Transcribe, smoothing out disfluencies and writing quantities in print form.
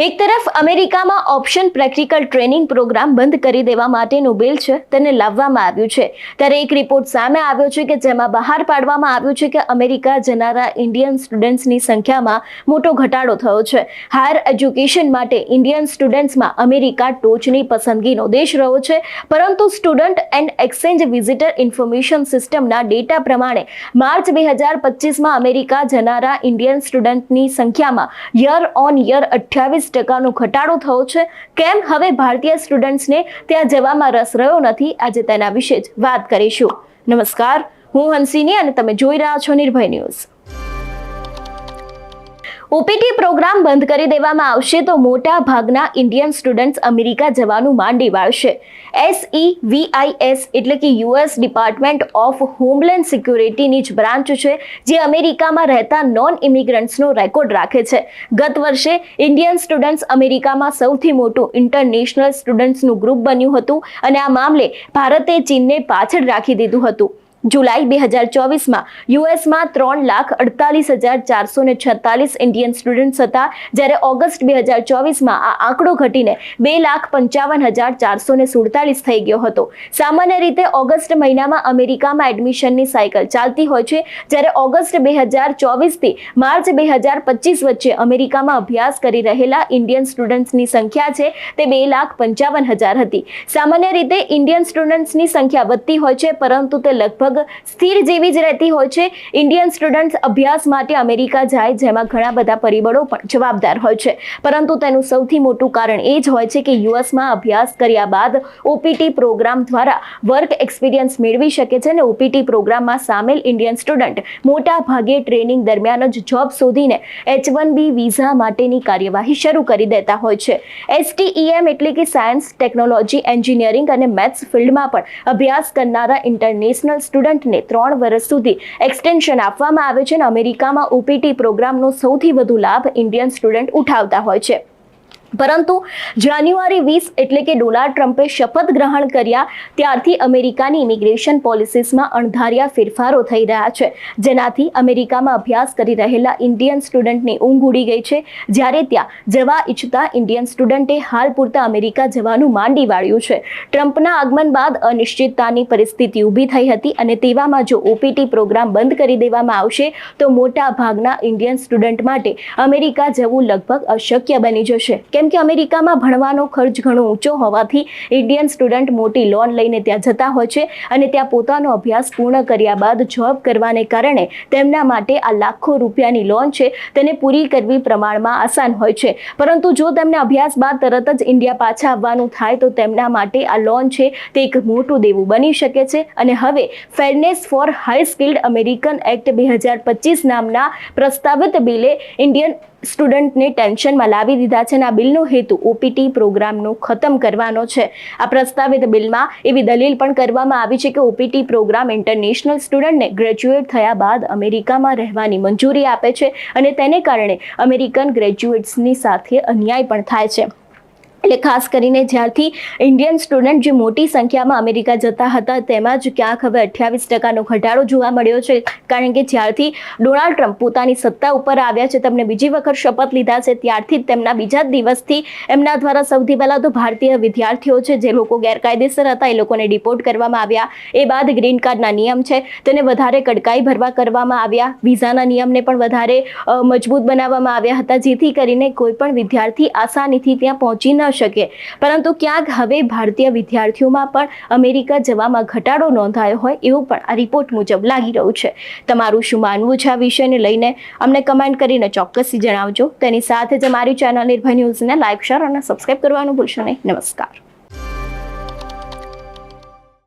એક તરફ અમેરિકામાં ઓપ્શન પ્રેક્ટિકલ ટ્રેનિંગ પ્રોગ્રામ બંધ કરી દેવા માટેનું બિલ છે તેને લાવવામાં આવ્યું છે ત્યારે એક રિપોર્ટ સામે આવ્યો છે કે જેમાં બહાર પાડવામાં આવ્યું છે કે અમેરિકા જનારા ઇન્ડિયન સ્ટુડન્ટ્સની સંખ્યામાં મોટો ઘટાડો થયો છે. હાયર એજ્યુકેશન માટે ઇન્ડિયન સ્ટુડન્ટ્સમાં અમેરિકા ટોચની પસંદગીનો દેશ રહ્યો છે, પરંતુ student and exchange visitor information સિસ્ટમના ડેટા પ્રમાણે માર્ચ 2025માં અમેરિકા જનારા ઇન્ડિયન સ્ટુડન્ટની સંખ્યામાં યર ઓન યર 28% ઘટાડો થયો છે. કેમ હવે ભારતીય સ્ટુડન્ટ્સને ત્યાં જવામાં રસ રહ્યો નથી? આજે તેના વિશે જ વાત કરીશું. નમસ્કાર, હું હંસિની અને તમે જોઈ રહ્યા છો નિર્ભય ન્યૂઝ. ઓપીટી પ્રોગ્રામ બંધ કરી દેવામાં આવશે તો મોટા ભાગના ઇન્ડિયન સ્ટુડન્ટ્સ અમેરિકા જવાનું માંડી વાળશે. SEVIS એટલે કે US ડિપાર્ટમેન્ટ ઓફ હોમલેન્ડ સિક્યુરિટીની જ બ્રાન્ચ છે જે અમેરિકામાં રહેતા નોન ઇમિગ્રન્ટ્સનો રેકોર્ડ રાખે છે. ગત વર્ષે ઇન્ડિયન સ્ટુડન્ટ્સ અમેરિકામાં સૌથી મોટું ઇન્ટરનેશનલ સ્ટુડન્ટ્સનું ગ્રુપ બન્યું હતું અને આ મામલે ભારતે ચીનને પાછળ રાખી દીધું હતું. જુલાઈ 2024માં યુએસમાં 3,48,446 ઇન્ડિયન સ્ટુડન્ટ્સ હતા, જ્યારે ઓગસ્ટ 2024માં આ આંકડો ઘટીને 2,55,447 થઈ ગયો હતો. સામાન્ય રીતે ઓગસ્ટ મહિનામાં અમેરિકામાં એડમિશનની સાયકલ ચાલતી હોય છે, જ્યારે ઓગસ્ટ 2024થી માર્ચ 2025 વચ્ચે અમેરિકામાં અભ્યાસ કરી રહેલા ઇન્ડિયન સ્ટુડન્ટ્સની સંખ્યા છે તે 2,55,000 હતી. સામાન્ય રીતે ઇન્ડિયન સ્ટુડન્ટ્સની સંખ્યા વધતી હોય છે, પરંતુ તે લગભગ સ્થિર જેવી જ રહેતી હોય છે. ઇન્ડિયન સ્ટુડન્ટ્સ અભ્યાસ માટે અમેરિકા જાય જેમાં ઘણા બધા પરિબળો પણ જવાબદાર હોય છે, પરંતુ તેનું સૌથી મોટું કારણ એ જ હોય છે કે યુએસમાં અભ્યાસ કર્યા બાદ ઓપીટી પ્રોગ્રામ દ્વારા વર્ક એક્સપિરિયન્સ મેળવી શકે છે અને ઓપીટી પ્રોગ્રામમાં સામેલ ઇન્ડિયન સ્ટુડન્ટ મોટા ભાગે ટ્રેનિંગ દરમિયાન જ જોબ શોધીને H-1B વિઝા માટેની કાર્યવાહી શરૂ કરી દેતા હોય છે. STEM એટલે કે સાયન્સ, ટેકનોલોજી, એન્જિનિયરિંગ અને મેથ્સ ફિલ્ડમાં પણ અભ્યાસ કરનારા ઇન્ટરનેશનલ સ્ટુડન્ટને 3 વર્ષ સુધી એક્સટેન્શન આપવામાં આવે છે અને અમેરિકામાં ઓપીટી પ્રોગ્રામનો સૌથી વધુ લાભ ઇન્ડિયન સ્ટુડન્ટ ઉઠાવતા હોય છે. પરંતુ જાન્યુઆરી 20 એટલે કે ડોનાલ્ડ ટ્રમ્પે શપથ ગ્રહણ કર્યા ત્યારથી અમેરિકાની ઇમિગ્રેશન પોલિસીસમાં અણધાર્યા ફેરફારો થઈ રહ્યા છે, જેનાથી અમેરિકામાં અભ્યાસ કરી રહેલા ઇન્ડિયન સ્ટુડન્ટની ઊંઘ ઉડી ગઈ છે. જ્યારે ત્યાં જવા ઈચ્છતા ઇન્ડિયન સ્ટુડન્ટે હાલ પૂરતા અમેરિકા જવાનું માંડી વાળ્યું છે. ટ્રમ્પના આગમન બાદ અનિશ્ચિતતાની પરિસ્થિતિ ઊભી થઈ હતી અને તેવામાં જો ઓપીટી પ્રોગ્રામ બંધ કરી દેવામાં આવશે તો મોટા ભાગના ઇન્ડિયન સ્ટુડન્ટ માટે અમેરિકા જવું લગભગ અશક્ય બની જશે. કેમ કે અમેરિકામાં ભણવાનો ખર્ચ ઘણો ઊંચો હોવાથી ઇન્ડિયન સ્ટુડન્ટ મોટી લોન લઈને ત્યાં જતા હોય છે અને ત્યાં પોતાનો અભ્યાસ પૂર્ણ કર્યા બાદ જોબ કરવાને કારણે તેમના માટે આ લાખો રૂપિયાની લોન છે તેને પૂરી કરવી પ્રમાણમાં આસાન હોય છે. પરંતુ જો તેમને અભ્યાસ બાદ તરત જ ઇન્ડિયા પાછા આવવાનું થાય તો તેમના માટે આ લોન છે તે એક મોટું દેવું બની શકે છે. અને હવે fairness for high skilled American act 2025 નામના પ્રસ્તાવિત બિલે ઇન્ડિયન સ્ટુડન્ટને ટેન્શનમાં લાવી દીધા છે અને આ બિલનો હેતુ ઓપીટી પ્રોગ્રામનો ખતમ કરવાનો છે. આ પ્રસ્તાવિત બિલમાં એવી દલીલ પણ કરવામાં આવી છે કે ઓપીટી પ્રોગ્રામ ઇન્ટરનેશનલ સ્ટુડન્ટને ગ્રેજ્યુએટ થયા બાદ અમેરિકામાં રહેવાની મંજૂરી આપે છે અને તેને કારણે અમેરિકન ગ્રેજ્યુએટ્સની સાથે અન્યાય પણ થાય છે. એટલે ખાસ કરીને જ્યારથી ઇન્ડિયન સ્ટુડન્ટ જે મોટી સંખ્યામાં અમેરિકા જતા હતા તેમાં જ ક્યાંક હવે 28% ઘટાડો જોવા મળ્યો છે. કારણ કે જ્યારથી ડોનાલ્ડ ટ્રમ્પ પોતાની સત્તા ઉપર આવ્યા છે, તેમને બીજી વખત શપથ લીધા છે, ત્યારથી જ તેમના બીજા જ દિવસથી એમના દ્વારા સૌથી પહેલાં તો ભારતીય વિદ્યાર્થીઓ છે જે લોકો ગેરકાયદેસર હતા એ લોકોને ડિપોર્ટ કરવામાં આવ્યા. એ બાદ ગ્રીન કાર્ડના નિયમ છે તેને વધારે કડકાઈ ભરવા કરવામાં આવ્યા. વિઝાના નિયમને પણ વધારે મજબૂત બનાવવામાં આવ્યા હતા, જેથી કરીને કોઈ પણ વિદ્યાર્થી આસાનીથી ત્યાં પહોંચી ન શકે. પરંતુ ક્યાંક હવે ભારતીય વિદ્યાર્થીઓમાં પણ અમેરિકા જવામાં ઘટાડો નોંધાયો હોય એવું પણ આ રિપોર્ટ મુજબ લાગી રહ્યું છે. તમારું શું માનવું છે આ વિષયને લઈને અમને કમેન્ટ કરીને ચોક્કસથી જણાવજો. તેની સાથે જ અમારી ચેનલ નિર્ભય ન્યૂઝને લાઈક, શેર અને સબસ્ક્રાઇબ કરવાનું ભૂલશો નહીં. નમસ્કાર.